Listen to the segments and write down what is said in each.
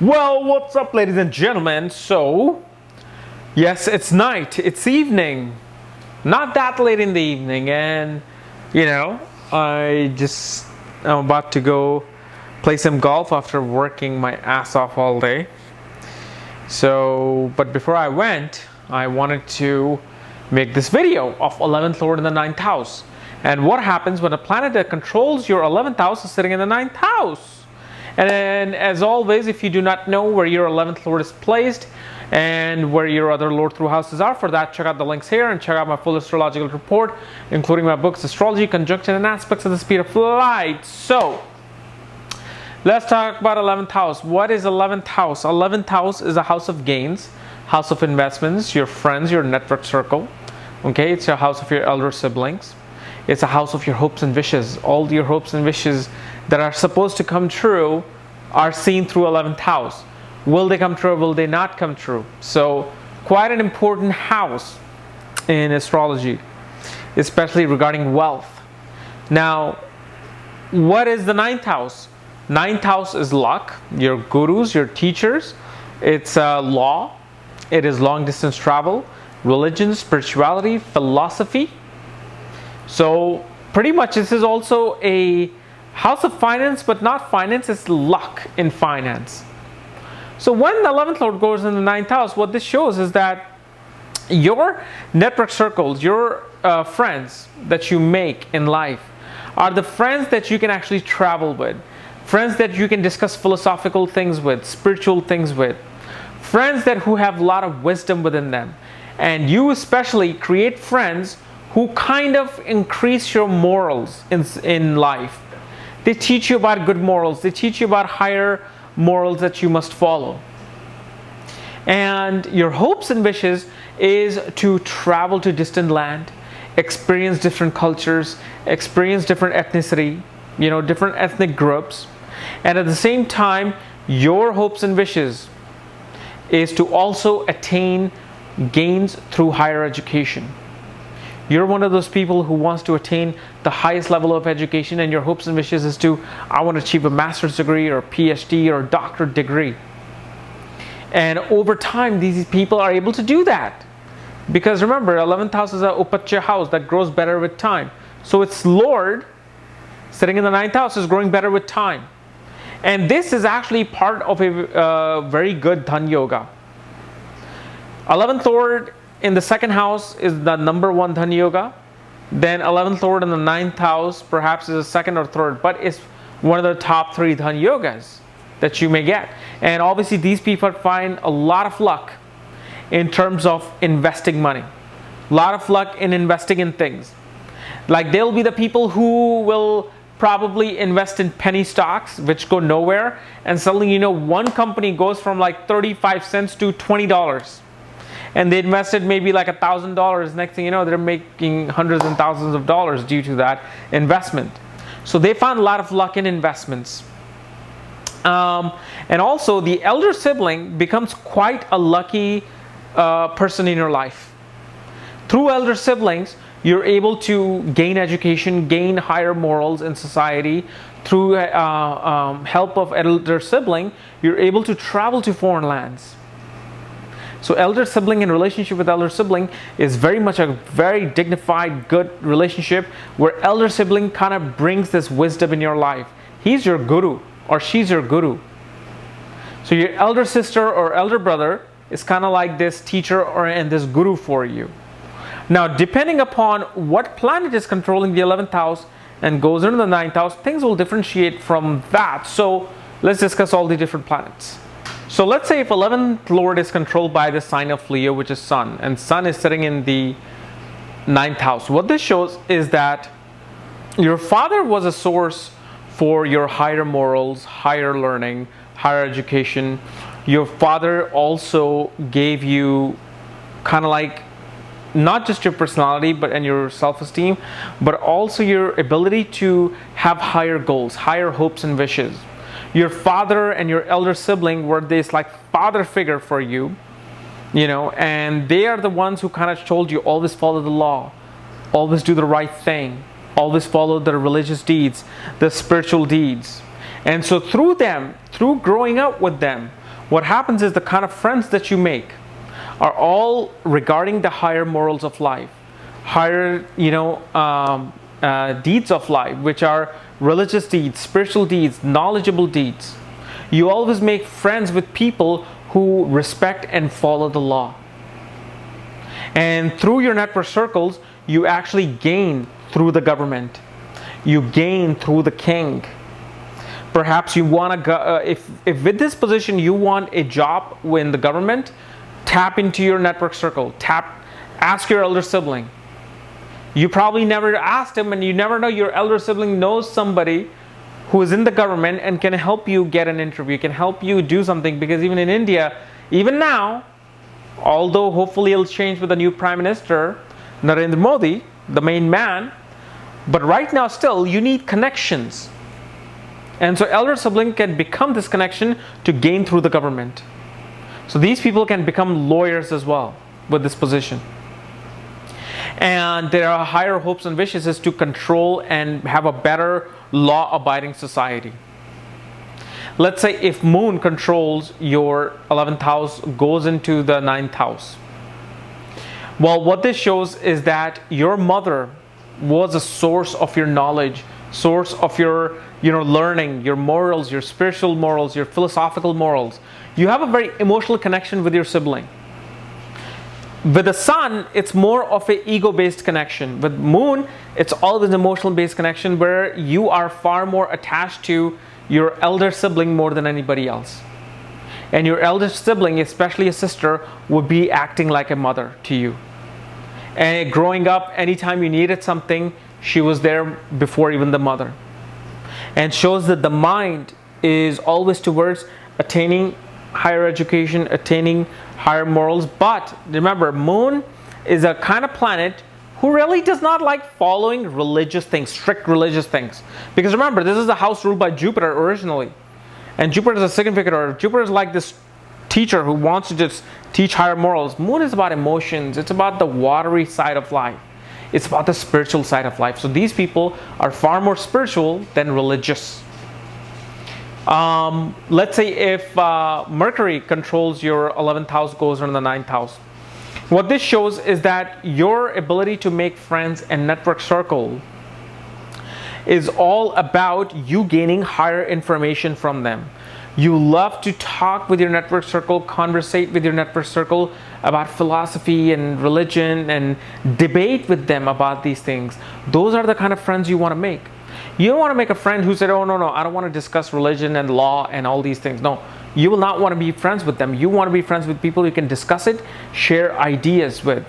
Well, what's up, ladies and gentlemen? So, yes, it's night, it's evening, not that late in the evening, and I'm about to go play some golf after working my ass off all day. So, but before I went, I wanted to make this video of 11th Lord in the 9th house and what happens when a planet that controls your 11th house is sitting in the 9th house. And as always, if you do not know where your 11th Lord is placed and where your other Lord through houses are, for that check out the links here and check out my full astrological report, including my books, Astrology, Conjunction, and Aspects at the Speed of Light. So, let's talk about 11th house. What is 11th house? 11th house is a house of gains, house of investments, your friends, your network circle. Okay, it's a house of your elder siblings. It's a house of your hopes and wishes. All your hopes and wishes that are supposed to come true are seen through 11th house. Will they come true or will they not come true? So, quite an important house in astrology, especially regarding wealth. Now, what is the 9th house? 9th house is luck, your gurus, your teachers. It's law. It is long distance travel, religion, spirituality, philosophy. So pretty much this is also a house of finance, but not finance, it's luck in finance. So when the 11th Lord goes in the 9th house, what this shows is that your network circles, your friends that you make in life are the friends that you can actually travel with, friends that you can discuss philosophical things with, spiritual things with, friends who have a lot of wisdom within them. And you especially create friends who kind of increase your morals in life. They teach you about good morals. They teach you about higher morals that you must follow. And your hopes and wishes is to travel to distant land, experience different cultures, experience different ethnicity, different ethnic groups. And at the same time, your hopes and wishes is to also attain gains through higher education. You're one of those people who wants to attain the highest level of education, and your hopes and wishes is I want to achieve a master's degree or a PhD or a doctorate degree. And over time, these people are able to do that. Because remember, 11th house is an upachya house that grows better with time. So its Lord, sitting in the 9th house, is growing better with time. And this is actually part of a very good Dhan Yoga. 11th Lord in the 2nd house is the number 1 Dhan Yoga. Then 11th Lord in the 9th house perhaps is the 2nd or 3rd, but it's one of the top 3 Dhan Yogas that you may get. And obviously these people find a lot of luck in terms of investing money. A lot of luck in investing in things. Like they'll be the people who will probably invest in penny stocks which go nowhere, and suddenly one company goes from like 35 cents to $20. And they invested maybe like $1,000. Next thing you know, they're making hundreds and thousands of dollars due to that investment. So they found a lot of luck in investments. And also the elder sibling becomes quite a lucky person in your life. Through elder siblings, you're able to gain education, gain higher morals in society. Through help of elder sibling, you're able to travel to foreign lands. So elder sibling and relationship with elder sibling is very much a very dignified, good relationship where elder sibling kind of brings this wisdom in your life. He's your guru or she's your guru. So your elder sister or elder brother is kind of like this teacher and this guru for you. Now, depending upon what planet is controlling the 11th house and goes into the 9th house, things will differentiate from that. So let's discuss all the different planets. So let's say if 11th Lord is controlled by the sign of Leo, which is Sun, and Sun is sitting in the 9th house. What this shows is that your father was a source for your higher morals, higher learning, higher education. Your father also gave you kind of like not just your personality and your self-esteem, but also your ability to have higher goals, higher hopes and wishes. Your father and your elder sibling were this like father figure for you, and they are the ones who kind of told you always follow the law, always do the right thing, always follow the religious deeds, the spiritual deeds. And so through them, through growing up with them, what happens is the kind of friends that you make are all regarding the higher morals of life, higher, deeds of life, which are religious deeds, spiritual deeds, knowledgeable deeds. You always make friends with people who respect and follow the law. And through your network circles, you actually gain through the government. You gain through the king. Perhaps you want to go, if with this position you want a job in the government, tap into your network circle. Ask your elder sibling. You probably never asked him, and you never know your elder sibling knows somebody who is in the government and can help you get an interview, can help you do something. Because even in India, even now, although hopefully it'll change with the new Prime Minister, Narendra Modi, the main man, but right now still you need connections. And so elder sibling can become this connection to gain through the government. So these people can become lawyers as well with this position. And their higher hopes and wishes is to control and have a better law-abiding society. Let's say if Moon controls your 11th house, goes into the 9th house. Well, what this shows is that your mother was a source of your knowledge, source of your learning, your morals, your spiritual morals, your philosophical morals. You have a very emotional connection with your sibling. With the sun, it's more of an ego-based connection. With Moon, it's always an emotional-based connection where you are far more attached to your elder sibling more than anybody else. And your elder sibling, especially a sister, would be acting like a mother to you. And growing up, anytime you needed something, she was there before even the mother. And shows that the mind is always towards attaining higher education, attaining higher morals. But remember, Moon is a kind of planet who really does not like following religious things, strict religious things. Because remember, this is a house ruled by Jupiter originally. And Jupiter is a significator. Jupiter is like this teacher who wants to just teach higher morals. Moon is about emotions. It's about the watery side of life. It's about the spiritual side of life. So these people are far more spiritual than religious. Let's say if Mercury controls your 11th house, goes in the 9th house. What this shows is that your ability to make friends and network circle is all about you gaining higher information from them. You love to talk with your network circle, conversate with your network circle about philosophy and religion and debate with them about these things. Those are the kind of friends you want to make. You don't want to make a friend who said, oh, no, I don't want to discuss religion and law and all these things. No, you will not want to be friends with them. You want to be friends with people you can discuss it, share ideas with.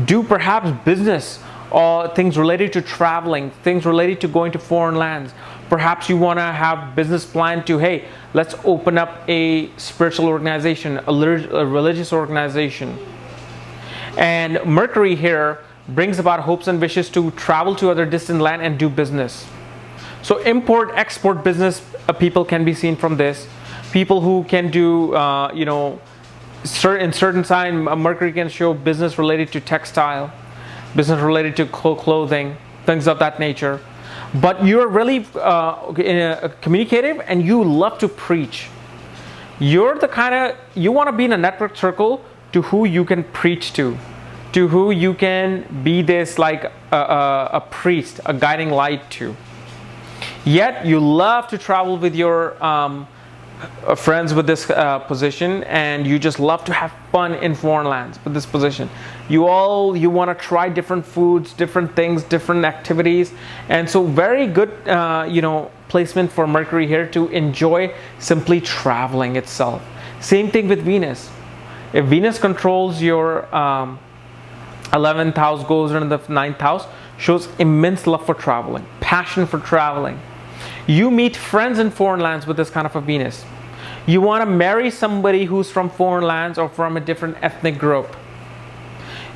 Do perhaps business or things related to traveling, things related to going to foreign lands. Perhaps you want to have business plan to, hey, let's open up a spiritual organization, a religious organization. And Mercury here brings about hopes and wishes to travel to other distant land and do business. So import-export business people can be seen from this. People who can do, in certain sign, Mercury can show business related to textile, business related to clothing, things of that nature. But you're really communicative and you love to preach. You're the kind of, you want to be in a network circle to who you can preach to who you can be this like a priest, a guiding light to. Yet you love to travel with your friends with this position, and you just love to have fun in foreign lands with this position. You want to try different foods, different things, different activities, and so very good placement for Mercury here to enjoy simply traveling itself. Same thing with Venus. If Venus controls your 11th house, goes into the 9th house, shows immense love for traveling, passion for traveling. You meet friends in foreign lands with this kind of a Venus. You want to marry somebody who's from foreign lands or from a different ethnic group.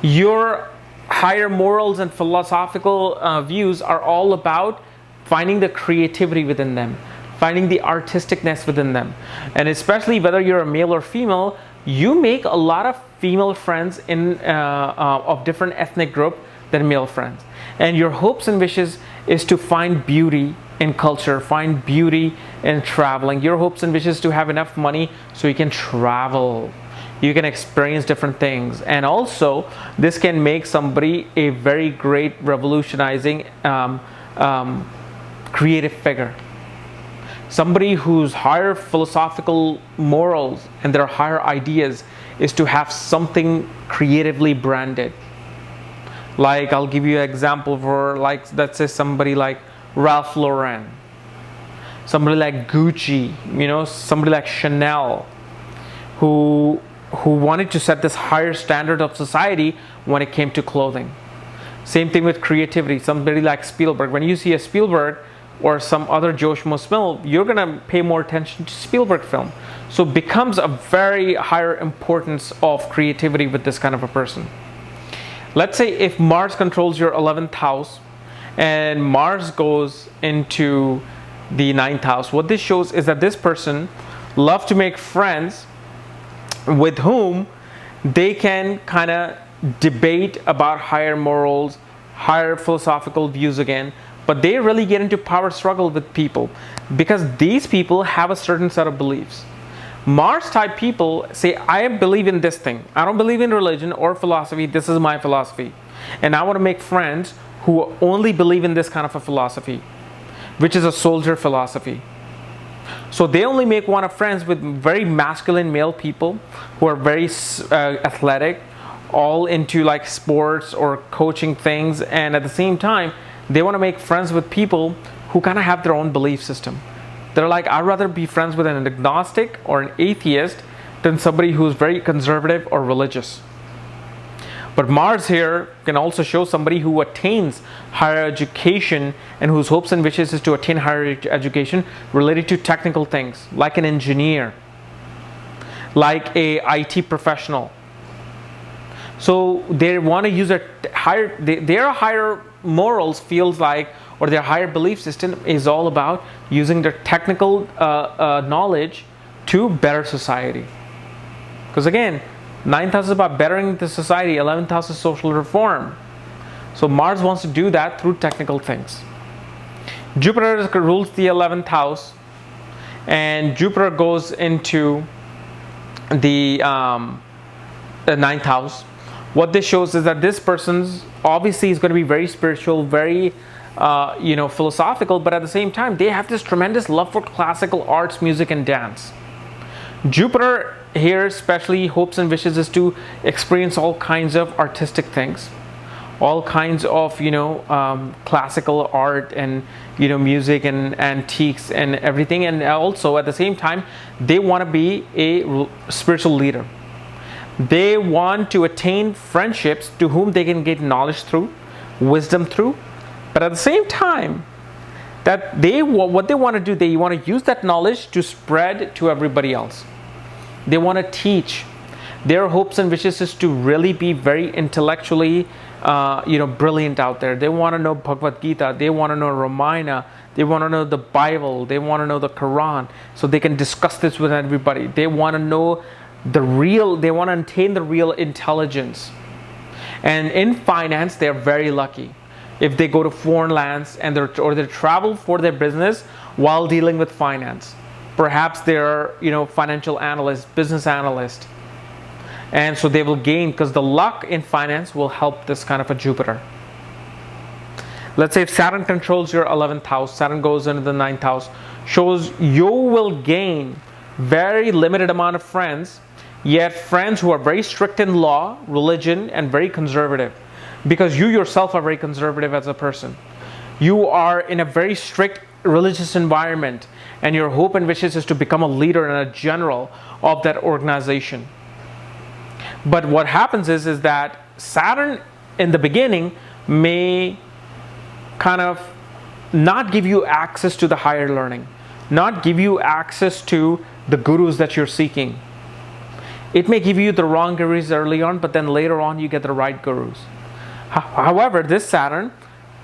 Your higher morals and philosophical views are all about finding the creativity within them, finding the artisticness within them. And especially whether you're a male or female, you make a lot of female friends of different ethnic group than male friends. And your hopes and wishes is to find beauty in culture, find beauty in traveling. Your hopes and wishes to have enough money so you can travel, you can experience different things. And also this can make somebody a very great revolutionizing creative figure, somebody whose higher philosophical morals and their higher ideas is to have something creatively branded. Like, I'll give you an example for, like, let's say somebody like Ralph Lauren, somebody like Gucci, you know, somebody like Chanel, who wanted to set this higher standard of society when it came to clothing. Same thing with creativity. Somebody like Spielberg. When you see a Spielberg or some other Joe Schmo film, you're gonna pay more attention to Spielberg film. So it becomes a very higher importance of creativity with this kind of a person. Let's say if Mars controls your 11th house and Mars goes into the 9th house, what this shows is that this person loves to make friends with whom they can kind of debate about higher morals, higher philosophical views again, but they really get into power struggle with people because these people have a certain set of beliefs. Mars type people say, I believe in this thing. I don't believe in religion or philosophy. This is my philosophy. And I want to make friends who only believe in this kind of a philosophy, which is a soldier philosophy. So they only make one of friends with very masculine male people who are very athletic, all into like sports or coaching things. And at the same time, they want to make friends with people who kind of have their own belief system. They're like, I'd rather be friends with an agnostic or an atheist than somebody who's very conservative or religious. But Mars here can also show somebody who attains higher education and whose hopes and wishes is to attain higher education related to technical things, like an engineer, like a IT professional. So they want to use their higher morals feels like, or their higher belief system is all about using their technical knowledge to better society. Because again, 9th house is about bettering the society, 11th house is social reform. So Mars wants to do that through technical things. Jupiter rules the 11th house, and Jupiter goes into the 9th house. What this shows is that this person's obviously is going to be very spiritual, very philosophical, but at the same time they have this tremendous love for classical arts, music, and dance. Jupiter here especially hopes and wishes is to experience all kinds of artistic things, all kinds of classical art and music and antiques and everything. And also at the same time they want to be a spiritual leader. They want to attain friendships to whom they can get knowledge through, wisdom through, but at the same time that what they want to do, they want to use that knowledge to spread to everybody else. They want to teach. Their hopes and wishes is to really be very intellectually brilliant out there. They want to know Bhagavad Gita, they want to know Ramayana, they want to know the Bible, they want to know the Quran, so they can discuss this with everybody. They want to know they want to attain the real intelligence. And in finance, they're very lucky if they go to foreign lands and they travel for their business while dealing with finance. Perhaps they're financial analyst, business analyst, and so they will gain, because the luck in finance will help this kind of a Jupiter. Let's say if Saturn controls your 11th house, Saturn goes into the 9th house, shows you will gain very limited amount of friends, yet friends who are very strict in law, religion, and very conservative, because you yourself are very conservative as a person. You are in a very strict religious environment, and your hope and wishes is to become a leader and a general of that organization. But what happens is that Saturn in the beginning may kind of not give you access to the higher learning, not give you access to the gurus that you're seeking. It may give you the wrong gurus early on, but then later on you get the right gurus. However, this Saturn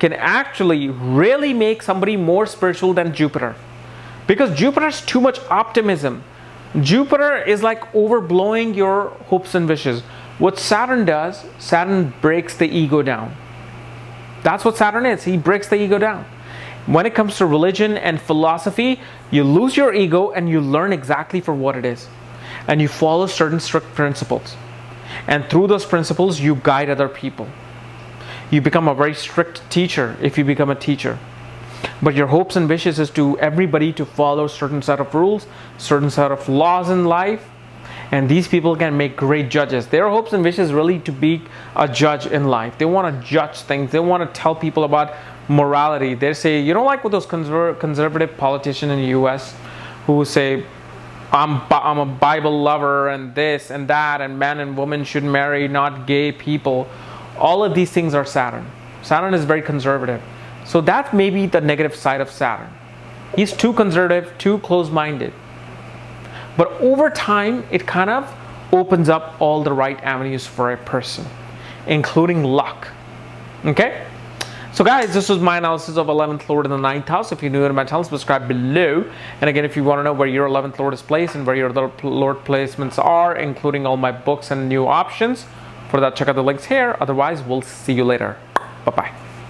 can actually really make somebody more spiritual than Jupiter, because Jupiter is too much optimism. Jupiter is like overblowing your hopes and wishes. What Saturn does, Saturn breaks the ego down. That's what Saturn is. He breaks the ego down. When it comes to religion and philosophy, you lose your ego and you learn exactly for what it is. And you follow certain strict principles. And through those principles, you guide other people. You become a very strict teacher if you become a teacher. But your hopes and wishes is to everybody to follow certain set of rules, certain set of laws in life. And these people can make great judges. Their hopes and wishes really to be a judge in life. They want to judge things. They want to tell people about morality. They say, you don't like what those conservative politicians in the US who say, I'm a Bible lover and this and that, and man and woman should marry, not gay people. All of these things are Saturn. Saturn is very conservative. So that may be the negative side of Saturn. He's too conservative, too close-minded. But over time, it kind of opens up all the right avenues for a person, including luck. Okay? So guys, this was my analysis of 11th Lord in the 9th house. If you're new to my channel, subscribe below. And again, if you want to know where your 11th Lord is placed and where your other Lord placements are, including all my books and new options, for that, check out the links here. Otherwise, we'll see you later. Bye-bye.